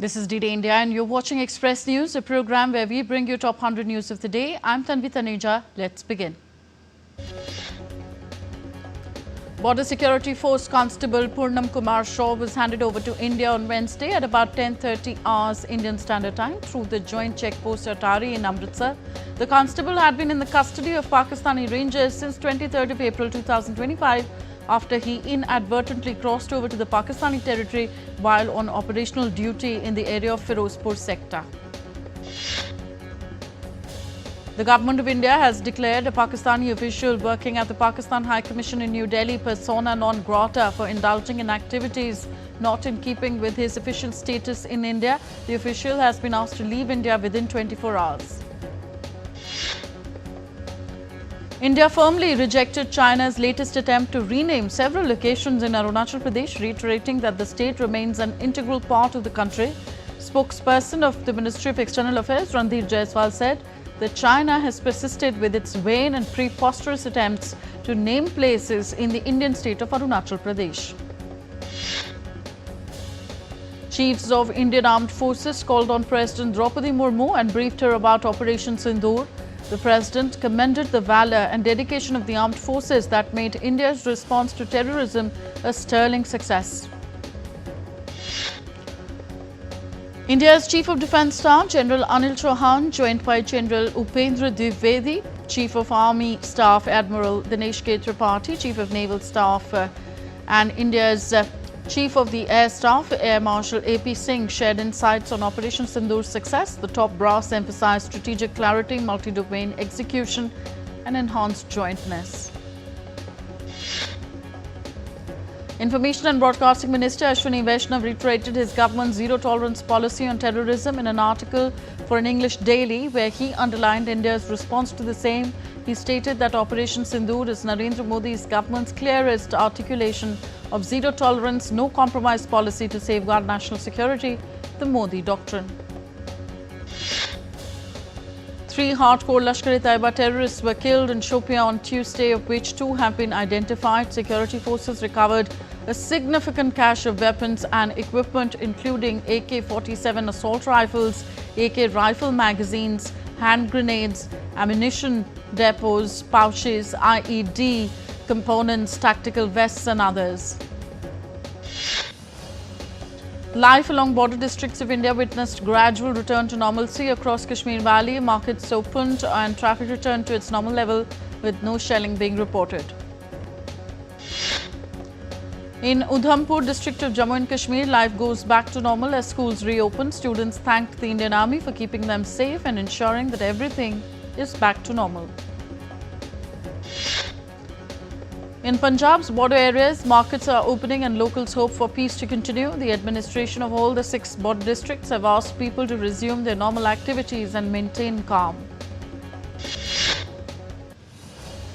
This is DD India and you're watching Express News, a program where we bring you top 100 news of the day. I'm Tanvi Taneja. Let's begin. Border Security Force Constable Purnam Kumar Shaw was handed over to India on Wednesday at about 10:30 hours Indian Standard Time through the joint checkpost Atari in Amritsar. The constable had been in the custody of Pakistani Rangers since 23rd of April 2025 after he inadvertently crossed over to the Pakistani territory while on operational duty in the area of Firozpur sector. The Government of India has declared a Pakistani official working at the Pakistan High Commission in New Delhi persona non grata for indulging in activities not in keeping with his official status in India. The official has been asked to leave India within 24 hours. India firmly rejected China's latest attempt to rename several locations in Arunachal Pradesh, reiterating that the state remains an integral part of the country. Spokesperson of the Ministry of External Affairs, Randhir Jaiswal, said that China has persisted with its vain and preposterous attempts to name places in the Indian state of Arunachal Pradesh. Chiefs of Indian Armed Forces called on President Draupadi Murmu and briefed her about Operation Sindoor. The President commended the valour and dedication of the armed forces that made India's response to terrorism a sterling success. India's Chief of Defence Staff, General Anil Chauhan, joined by General Upendra Dwivedi, Chief of Army Staff, Admiral Dinesh K. Tripathi, Chief of Naval Staff, and India's Chief of the Air Staff, Air Marshal A.P. Singh, shared insights on Operation Sindoor's success. The top brass emphasized strategic clarity, multi-domain execution, and enhanced jointness. Information and Broadcasting Minister Ashwini Vaishnav reiterated his government's zero-tolerance policy on terrorism in an article for an English daily, where he underlined India's response to the same. He stated that Operation Sindoor is Narendra Modi's government's clearest articulation of zero-tolerance, no-compromise policy to safeguard national security, the Modi Doctrine. 3 hardcore Lashkar-e-Taiba terrorists were killed in Shopia on Tuesday, of which 2 have been identified. Security forces recovered a significant cache of weapons and equipment, including AK-47 assault rifles, AK rifle magazines, hand grenades, ammunition depots, pouches, IED components, tactical vests and others. Life along border districts of India witnessed gradual return to normalcy across Kashmir Valley. Markets opened and traffic returned to its normal level with no shelling being reported. In Udhampur district of Jammu and Kashmir, life goes back to normal as schools reopened. Students thanked the Indian Army for keeping them safe and ensuring that everything is back to normal. In Punjab's border areas, markets are opening and locals hope for peace to continue. The administration of all the 6 border districts have asked people to resume their normal activities and maintain calm.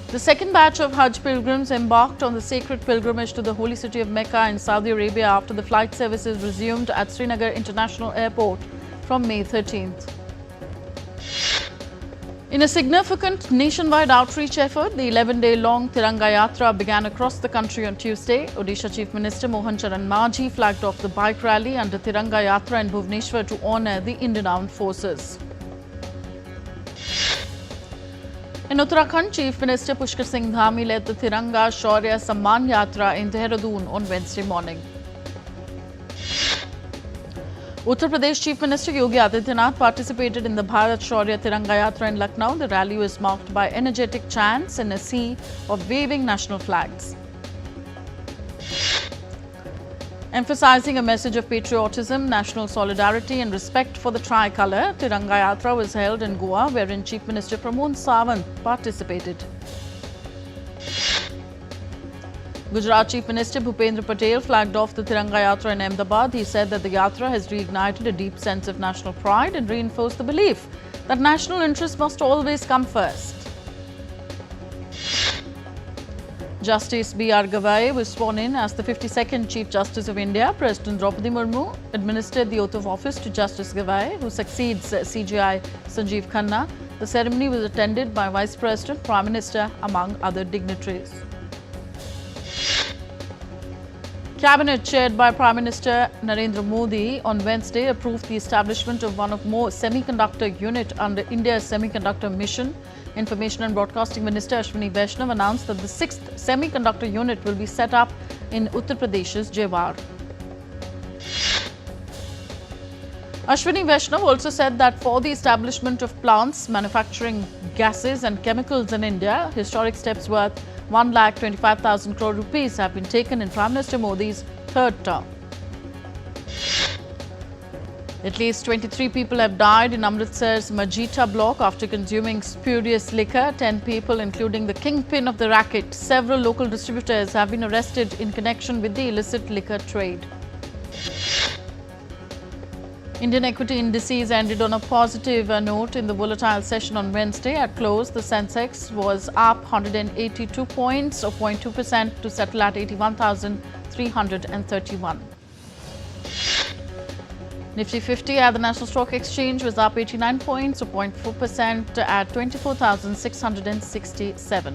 The second batch of Hajj pilgrims embarked on the sacred pilgrimage to the holy city of Mecca in Saudi Arabia after the flight services resumed at Srinagar International Airport from May 13th. In a significant nationwide outreach effort, the 11-day-long Tiranga Yatra began across the country on Tuesday. Odisha Chief Minister Mohan Charan Majhi flagged off the bike rally under Tiranga Yatra in Bhubaneswar to honour the Indian Armed Forces. In Uttarakhand, Chief Minister Pushkar Singh Dhami led the Tiranga Shaurya Samman Yatra in Dehradun on Wednesday morning. Uttar Pradesh Chief Minister Yogi Adityanath participated in the Bharat Shaurya Tiranga Yatra in Lucknow. The rally was marked by energetic chants and a sea of waving national flags. Emphasizing a message of patriotism, national solidarity and respect for the tricolour, Tiranga Yatra was held in Goa, wherein Chief Minister Pramod Sawant participated. Gujarat Chief Minister Bhupendra Patel flagged off the Tiranga Yatra in Ahmedabad. He said that the Yatra has reignited a deep sense of national pride and reinforced the belief that national interest must always come first. Justice B.R. Gavai was sworn in as the 52nd Chief Justice of India. President Draupadi Murmu administered the oath of office to Justice Gavai, who succeeds CJI Sanjeev Khanna. The ceremony was attended by Vice President, Prime Minister, among other dignitaries. Cabinet chaired by Prime Minister Narendra Modi on Wednesday approved the establishment of one of more semiconductor unit under India's semiconductor mission. Information and Broadcasting Minister Ashwini Vaishnav announced that the 6th semiconductor unit will be set up in Uttar Pradesh's Jewar. Ashwini Vaishnav also said that for the establishment of plants manufacturing gases and chemicals in India, historic steps worth 1,25,000 crore rupees have been taken in Prime Minister Modi's third term. At least 23 people have died in Amritsar's Majita block after consuming spurious liquor. 10 people, including the kingpin of the racket, several local distributors, have been arrested in connection with the illicit liquor trade. Indian equity indices ended on a positive note in the volatile session on Wednesday. At close, the Sensex was up 182 points or 0.2% to settle at 81,331. Nifty 50 at the National Stock Exchange was up 89 points or 0.4% at 24,667.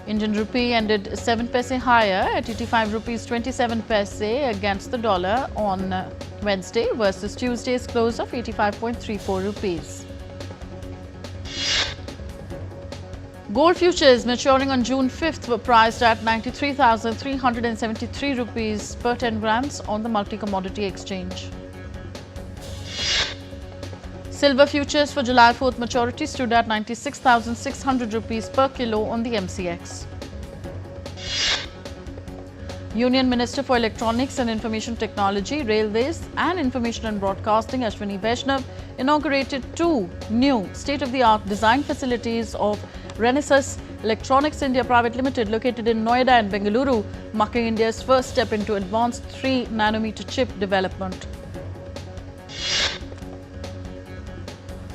Indian rupee ended 7 paise higher at 85 rupees 27 paise against the dollar on Wednesday versus Tuesday's close of 85.34 rupees. Gold futures maturing on June 5th were priced at 93,373 rupees per 10 grams on the multi-commodity exchange. Silver futures for July 4th maturity stood at 96,600 rupees per kilo on the MCX. Union Minister for Electronics and Information Technology, Railways and Information and Broadcasting Ashwini Vaishnav inaugurated 2 new state-of-the-art design facilities of Renesas Electronics India Private Limited located in Noida and Bengaluru, marking India's first step into advanced 3-nanometer chip development.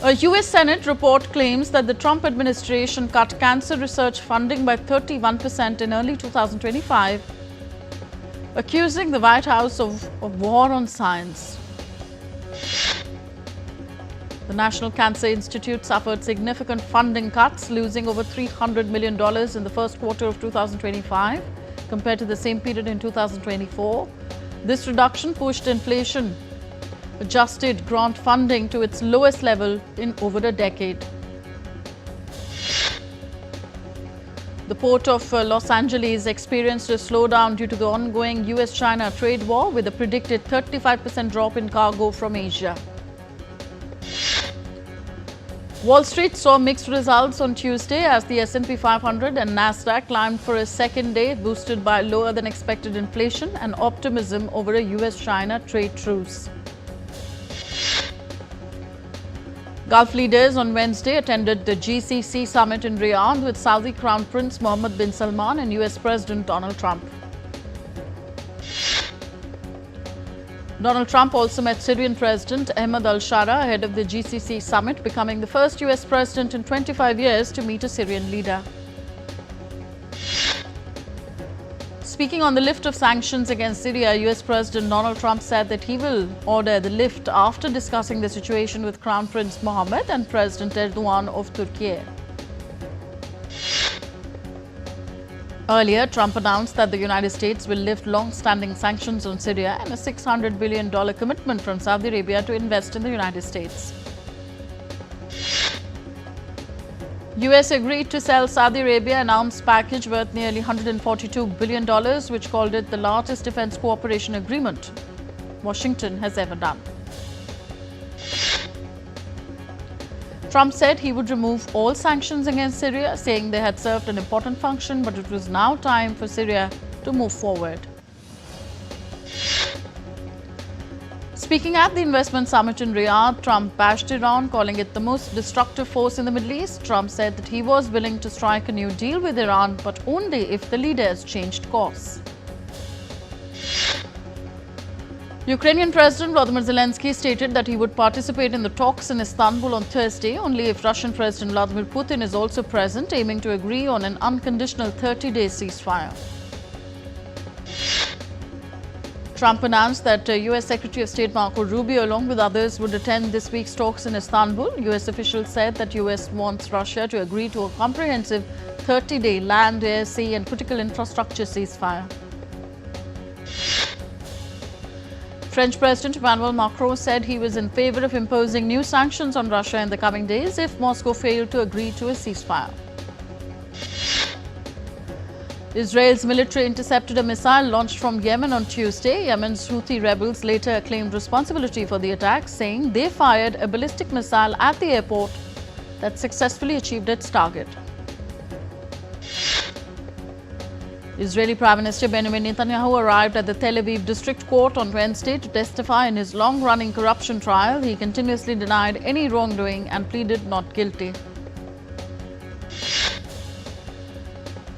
A US Senate report claims that the Trump administration cut cancer research funding by 31% in early 2025, accusing the White House of war on science. The National Cancer Institute suffered significant funding cuts, losing over $300 million in the first quarter of 2025 compared to the same period in 2024. This reduction pushed inflation-adjusted grant funding to its lowest level in over a decade. The port of Los Angeles experienced a slowdown due to the ongoing US-China trade war, with a predicted 35% drop in cargo from Asia. Wall Street saw mixed results on Tuesday as the S&P 500 and Nasdaq climbed for a second day, boosted by lower than expected inflation and optimism over a US-China trade truce. Gulf leaders on Wednesday attended the GCC summit in Riyadh with Saudi Crown Prince Mohammed bin Salman and US President Donald Trump. Donald Trump also met Syrian President Ahmed al-Shara ahead of the GCC summit, becoming the first US president in 25 years to meet a Syrian leader. Speaking on the lift of sanctions against Syria, US President Donald Trump said that he will order the lift after discussing the situation with Crown Prince Mohammed and President Erdogan of Turkey. Earlier, Trump announced that the United States will lift long-standing sanctions on Syria and a $600 billion commitment from Saudi Arabia to invest in the United States. US agreed to sell Saudi Arabia an arms package worth nearly $142 billion, which called it the largest defense cooperation agreement Washington has ever done. Trump said he would remove all sanctions against Syria, saying they had served an important function, but it was now time for Syria to move forward. Speaking at the investment summit in Riyadh, Trump bashed Iran, calling it the most destructive force in the Middle East. Trump said that he was willing to strike a new deal with Iran, but only if the leaders changed course. Ukrainian President Volodymyr Zelensky stated that he would participate in the talks in Istanbul on Thursday only if Russian President Vladimir Putin is also present, aiming to agree on an unconditional 30-day ceasefire. Trump announced that US Secretary of State Marco Rubio, along with others, would attend this week's talks in Istanbul. US officials said that US wants Russia to agree to a comprehensive 30-day land, air, sea and critical infrastructure ceasefire. French President Emmanuel Macron said he was in favor of imposing new sanctions on Russia in the coming days if Moscow failed to agree to a ceasefire. Israel's military intercepted a missile launched from Yemen on Tuesday. Yemen's Houthi rebels later claimed responsibility for the attack, saying they fired a ballistic missile at the airport that successfully achieved its target. Israeli Prime Minister Benjamin Netanyahu arrived at the Tel Aviv District Court on Wednesday to testify in his long-running corruption trial. He continuously denied any wrongdoing and pleaded not guilty.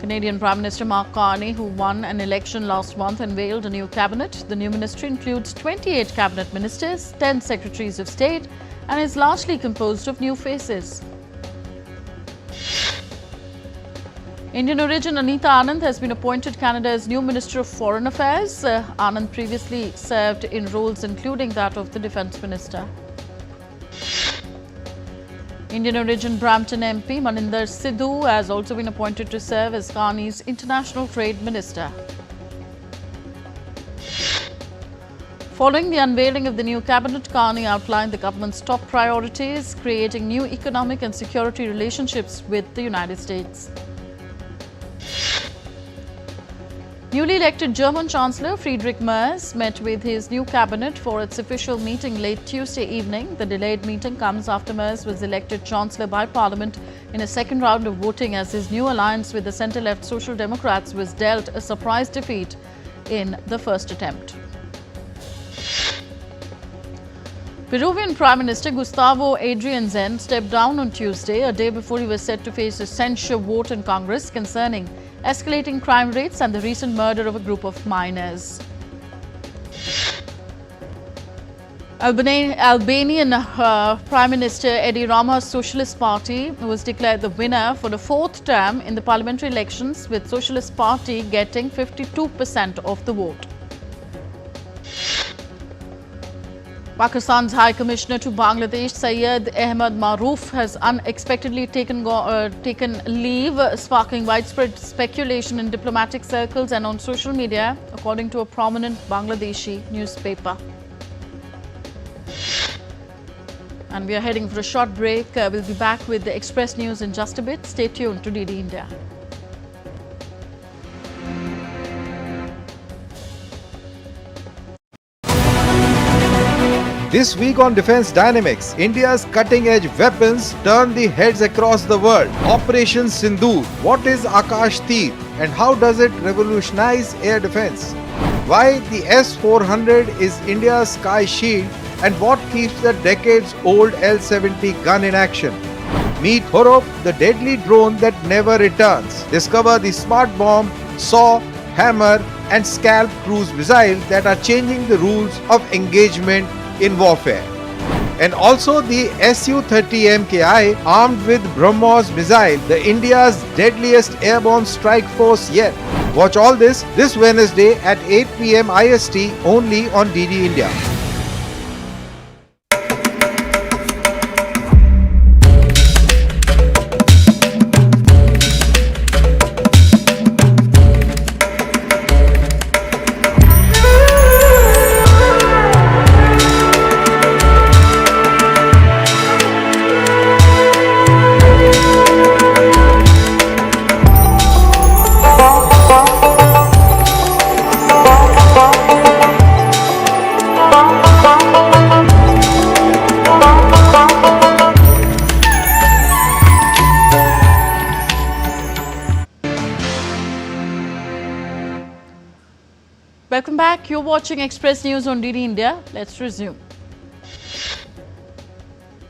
Canadian Prime Minister Mark Carney, who won an election last month, unveiled a new cabinet. The new ministry includes 28 cabinet ministers, 10 secretaries of state, and is largely composed of new faces. Indian origin Anita Anand has been appointed Canada's new Minister of Foreign Affairs. Anand previously served in roles including that of the Defence Minister. Indian origin Brampton MP Maninder Sidhu has also been appointed to serve as Carney's International Trade Minister. Following the unveiling of the new cabinet, Carney outlined the government's top priorities, creating new economic and security relationships with the United States. Newly elected German Chancellor Friedrich Merz met with his new cabinet for its official meeting late Tuesday evening. The delayed meeting comes after Merz was elected Chancellor by Parliament in a second round of voting as his new alliance with the centre-left Social Democrats was dealt a surprise defeat in the first attempt. Peruvian Prime Minister Gustavo Adrianzen stepped down on Tuesday, a day before he was set to face a censure vote in Congress concerning escalating crime rates and the recent murder of a group of minors. Albanian Prime Minister Edi Rama's Socialist Party was declared the winner for the fourth term in the parliamentary elections, with Socialist Party getting 52% of the vote. Pakistan's High Commissioner to Bangladesh, Syed Ahmad Maroof, has unexpectedly taken leave, sparking widespread speculation in diplomatic circles and on social media, according to a prominent Bangladeshi newspaper. And we are heading for a short break. We'll be back with the Express News in just a bit. Stay tuned to DD India. This week on Defense Dynamics, India's cutting-edge weapons turn the heads across the world. Operation Sindoor. What is Akash Tir and how does it revolutionize air defense? Why the S-400 is India's sky shield and what keeps the decades-old L-70 gun in action? Meet Horop, the deadly drone that never returns. Discover the smart bomb, SAW, Hammer and Scalp cruise missile that are changing the rules of engagement in warfare. And also the Su-30 MKI armed with BrahMos missile, the India's deadliest airborne strike force yet. Watch all this Wednesday at 8 p.m. IST only on DD India. Welcome back. You're watching Express News on DD India. Let's resume.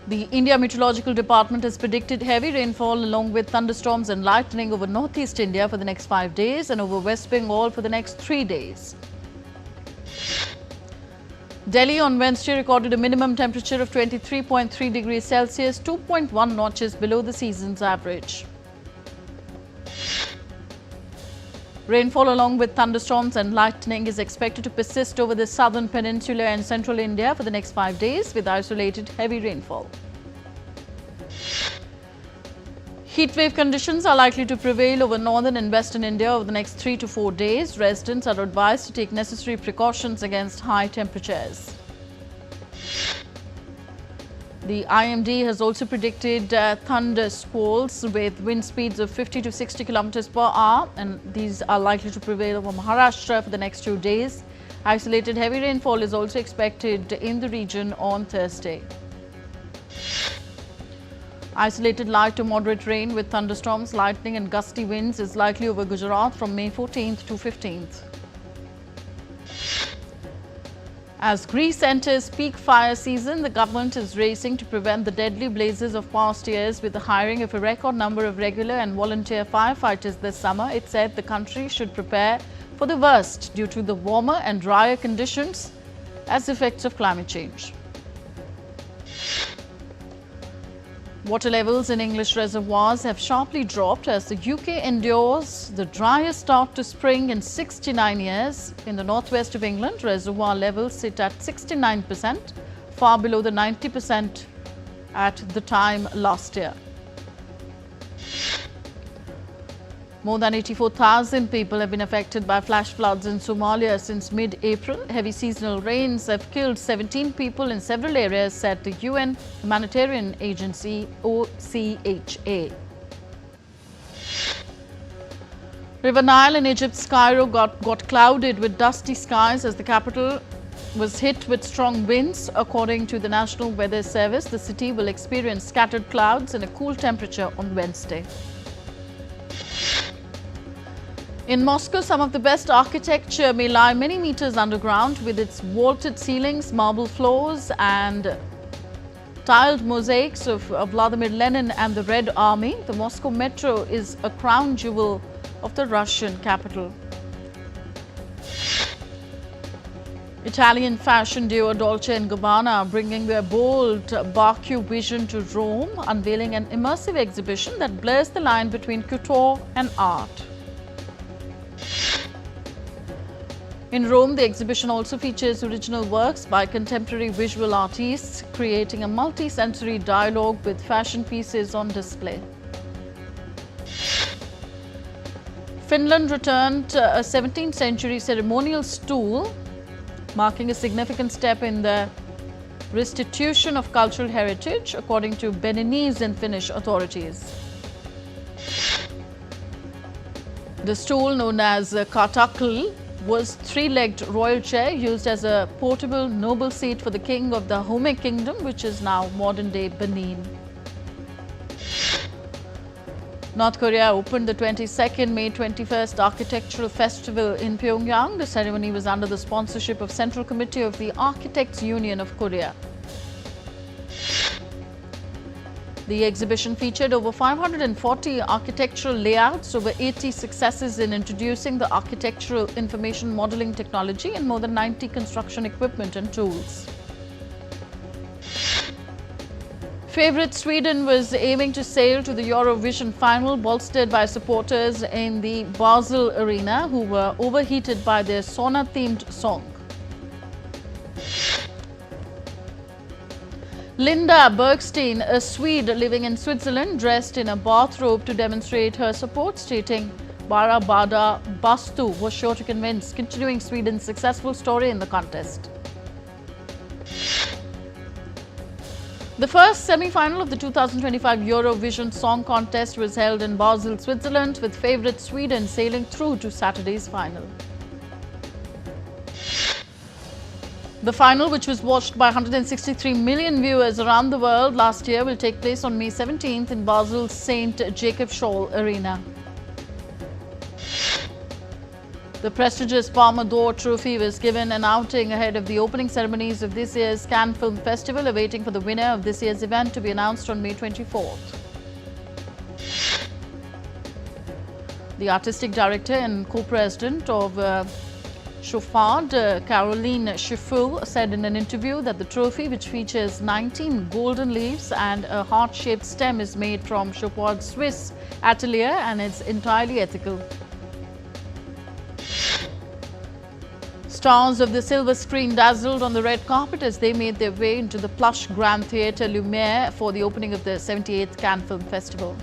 The India Meteorological Department has predicted heavy rainfall along with thunderstorms and lightning over northeast India for the next 5 days and over West Bengal for the next 3 days. Delhi on Wednesday recorded a minimum temperature of 23.3 degrees Celsius, 2.1 notches below the season's average. Rainfall along with thunderstorms and lightning is expected to persist over the southern peninsula and central India for the next 5 days with isolated heavy rainfall. Heatwave conditions are likely to prevail over northern and western India over the next 3 to 4 days. Residents are advised to take necessary precautions against high temperatures. The IMD has also predicted thunder squalls with wind speeds of 50 to 60 kilometers per hour, and these are likely to prevail over Maharashtra for the next 2 days. Isolated heavy rainfall is also expected in the region on Thursday. Isolated light to moderate rain with thunderstorms, lightning and gusty winds is likely over Gujarat from May 14th to 15th. As Greece enters peak fire season, the government is racing to prevent the deadly blazes of past years with the hiring of a record number of regular and volunteer firefighters this summer. It said the country should prepare for the worst due to the warmer and drier conditions as effects of climate change. Water levels in English reservoirs have sharply dropped as the UK endures the driest start to spring in 69 years. In the northwest of England, reservoir levels sit at 69%, far below the 90% at the time last year. More than 84,000 people have been affected by flash floods in Somalia since mid-April. Heavy seasonal rains have killed 17 people in several areas, said the UN humanitarian agency OCHA. River Nile in Egypt's Cairo got clouded with dusty skies as the capital was hit with strong winds. According to the National Weather Service, the city will experience scattered clouds and a cool temperature on Wednesday. In Moscow, some of the best architecture may lie many meters underground with its vaulted ceilings, marble floors and tiled mosaics of Vladimir Lenin and the Red Army. The Moscow Metro is a crown jewel of the Russian capital. Italian fashion duo Dolce & Gabbana are bringing their bold Baku vision to Rome, unveiling an immersive exhibition that blurs the line between couture and art. In Rome, the exhibition also features original works by contemporary visual artists, creating a multi-sensory dialogue with fashion pieces on display. Finland returned a 17th century ceremonial stool, marking a significant step in the restitution of cultural heritage, according to Beninese and Finnish authorities. The stool, known as Katakl, was three-legged royal chair used as a portable noble seat for the king of the Home Kingdom, which is now modern-day Benin. North Korea opened the 22nd May 21st Architectural Festival in Pyongyang. The ceremony was under the sponsorship of Central Committee of the Architects Union of Korea. The exhibition featured over 540 architectural layouts, over 80 successes in introducing the architectural information modeling technology, and more than 90 construction equipment and tools. Favourite Sweden was aiming to sail to the Eurovision final, bolstered by supporters in the Basel arena who were overheated by their sauna-themed song. Linda Bergstein, a Swede living in Switzerland, dressed in a bathrobe to demonstrate her support, stating Bara Bada Bastu was sure to convince, continuing Sweden's successful story in the contest. The first semi-final of the 2025 Eurovision Song Contest was held in Basel, Switzerland, with favourite Sweden sailing through to Saturday's final. The final, which was watched by 163 million viewers around the world last year, will take place on May 17th in Basel's St. Jakob Scholl Arena. The prestigious Palme d'Or trophy was given an outing ahead of the opening ceremonies of this year's Cannes Film Festival, awaiting for the winner of this year's event to be announced on May 24th. The artistic director and co-president of Chauffard, Caroline Schiffel, said in an interview that the trophy, which features 19 golden leaves and a heart-shaped stem, is made from Chauffard's Swiss atelier and is entirely ethical. Stars of the silver screen dazzled on the red carpet as they made their way into the plush Grand Theatre Lumiere for the opening of the 78th Cannes Film Festival.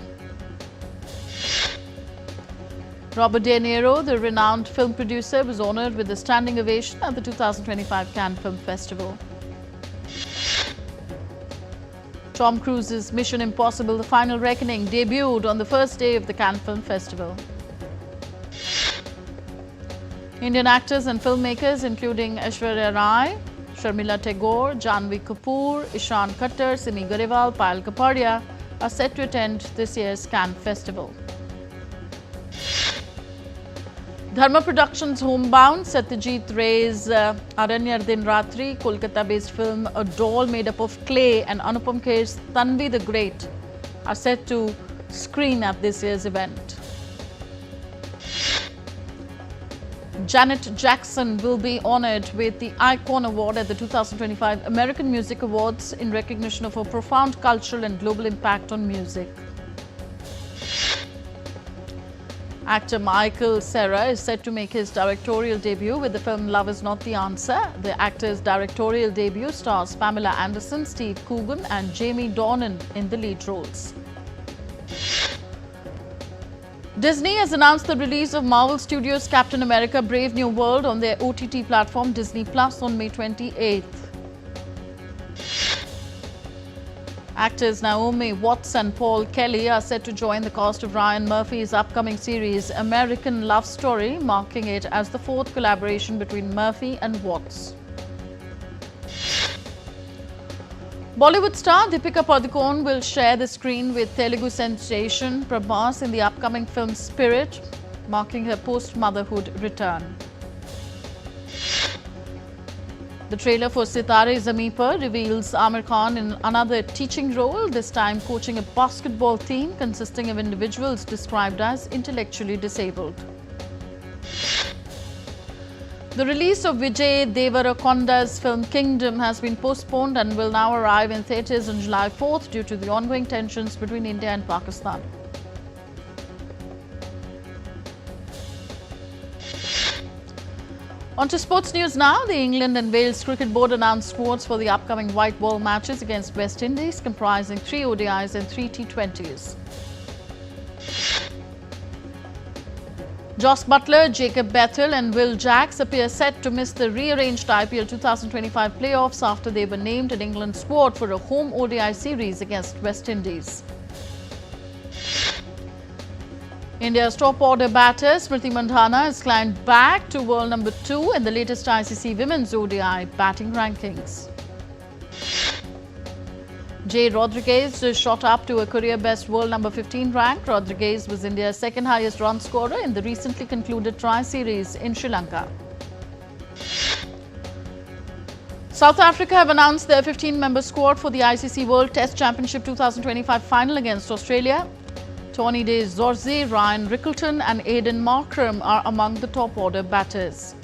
Robert De Niro, the renowned film producer, was honored with a standing ovation at the 2025 Cannes Film Festival. Tom Cruise's Mission Impossible: The Final Reckoning debuted on the first day of the Cannes Film Festival. Indian actors and filmmakers including Aishwarya Rai, Sharmila Tagore, Janhvi Kapoor, Ishan Khattar, Simi Garewal, Payal Kapadia are set to attend this year's Cannes Festival. Dharma Productions' homebound Satyajit Ray's Aranyar Din Ratri, Kolkata-based film A Doll Made Up of Clay and Anupam Kher's Tanvi the Great are set to screen at this year's event. Janet Jackson will be honored with the Icon Award at the 2025 American Music Awards in recognition of her profound cultural and global impact on music. Actor Michael Cera is set to make his directorial debut with the film Love Is Not the Answer. The actor's directorial debut stars Pamela Anderson, Steve Coogan and Jamie Dornan in the lead roles. Disney has announced the release of Marvel Studios' Captain America: Brave New World on their OTT platform Disney Plus on May 28th. Actors Naomi Watts and Paul Kelly are set to join the cast of Ryan Murphy's upcoming series American Love Story, marking it as the fourth collaboration between Murphy and Watts. Bollywood star Deepika Padukone will share the screen with Telugu sensation Prabhas in the upcoming film Spirit, marking her post-motherhood return. The trailer for Sitare Zameen Par reveals Aamir Khan in another teaching role, this time coaching a basketball team consisting of individuals described as intellectually disabled. The release of Vijay Deverakonda's film Kingdom has been postponed and will now arrive in theatres on July 4th due to the ongoing tensions between India and Pakistan. On to sports news now. The England and Wales Cricket Board announced squads for the upcoming white ball matches against West Indies, comprising 3 ODIs and 3 T20s. Jos Buttler, Jacob Bethel and Will Jacks appear set to miss the rearranged IPL 2025 playoffs after they were named in England's squad for a home ODI series against West Indies. India's top-order batter Smriti Mandhana has climbed back to world number 2 in the latest ICC Women's ODI batting rankings. Jay Rodriguez shot up to a career-best world number 15 rank. Rodriguez was India's second highest run scorer in the recently concluded tri-series in Sri Lanka. South Africa have announced their 15-member squad for the ICC World Test Championship 2025 final against Australia. Tony De Zorzi, Ryan Rickleton and Aidan Markram are among the top-order batters.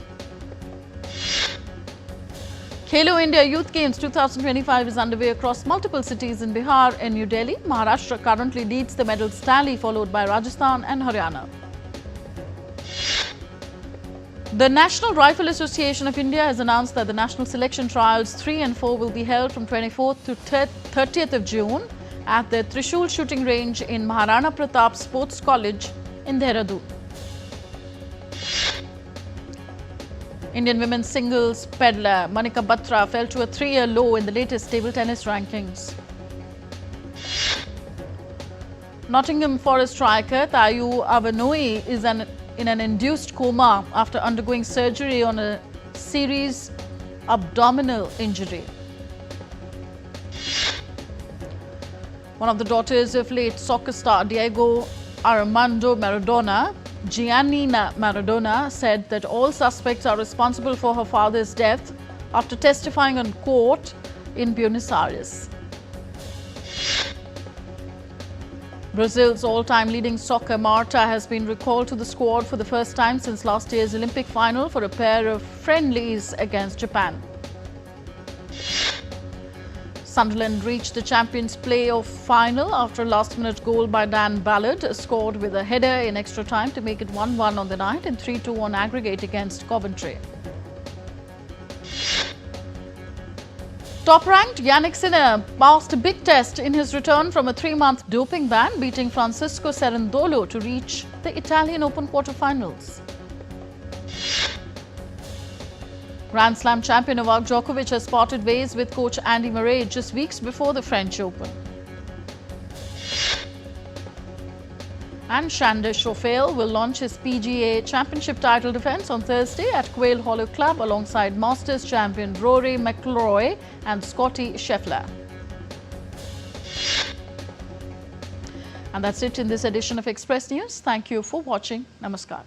Khelo India Youth Games 2025 is underway across multiple cities in Bihar and New Delhi. Maharashtra currently leads the medals tally, followed by Rajasthan and Haryana. The National Rifle Association of India has announced that the National Selection Trials 3 and 4 will be held from 24th to 30th of June at the Trishul shooting range in Maharana Pratap Sports College in Dehradun. Indian women's singles peddler Manika Batra fell to a 3-year low in the latest table tennis rankings. Nottingham Forest striker Tayu Avanoi is in an induced coma after undergoing surgery on a serious abdominal injury. One of the daughters of late soccer star Diego Armando Maradona, Giannina Maradona, said that all suspects are responsible for her father's death after testifying on court in Buenos Aires. Brazil's all-time leading soccer Marta has been recalled to the squad for the first time since last year's Olympic final for a pair of friendlies against Japan. Sunderland reached the Champions Playoff final after a last-minute goal by Dan Ballard, scored with a header in extra time to make it 1-1 on the night and 3-2 on aggregate against Coventry. Top-ranked Yannick Sinner passed a big test in his return from a 3-month doping ban, beating Francisco Cerundolo to reach the Italian Open quarterfinals. Grand Slam champion Novak Djokovic has parted ways with coach Andy Murray just weeks before the French Open. And Xander Schauffele will launch his PGA Championship title defence on Thursday at Quail Hollow Club alongside Masters champion Rory McIlroy and Scottie Scheffler. And that's it in this edition of Express News. Thank you for watching. Namaskar.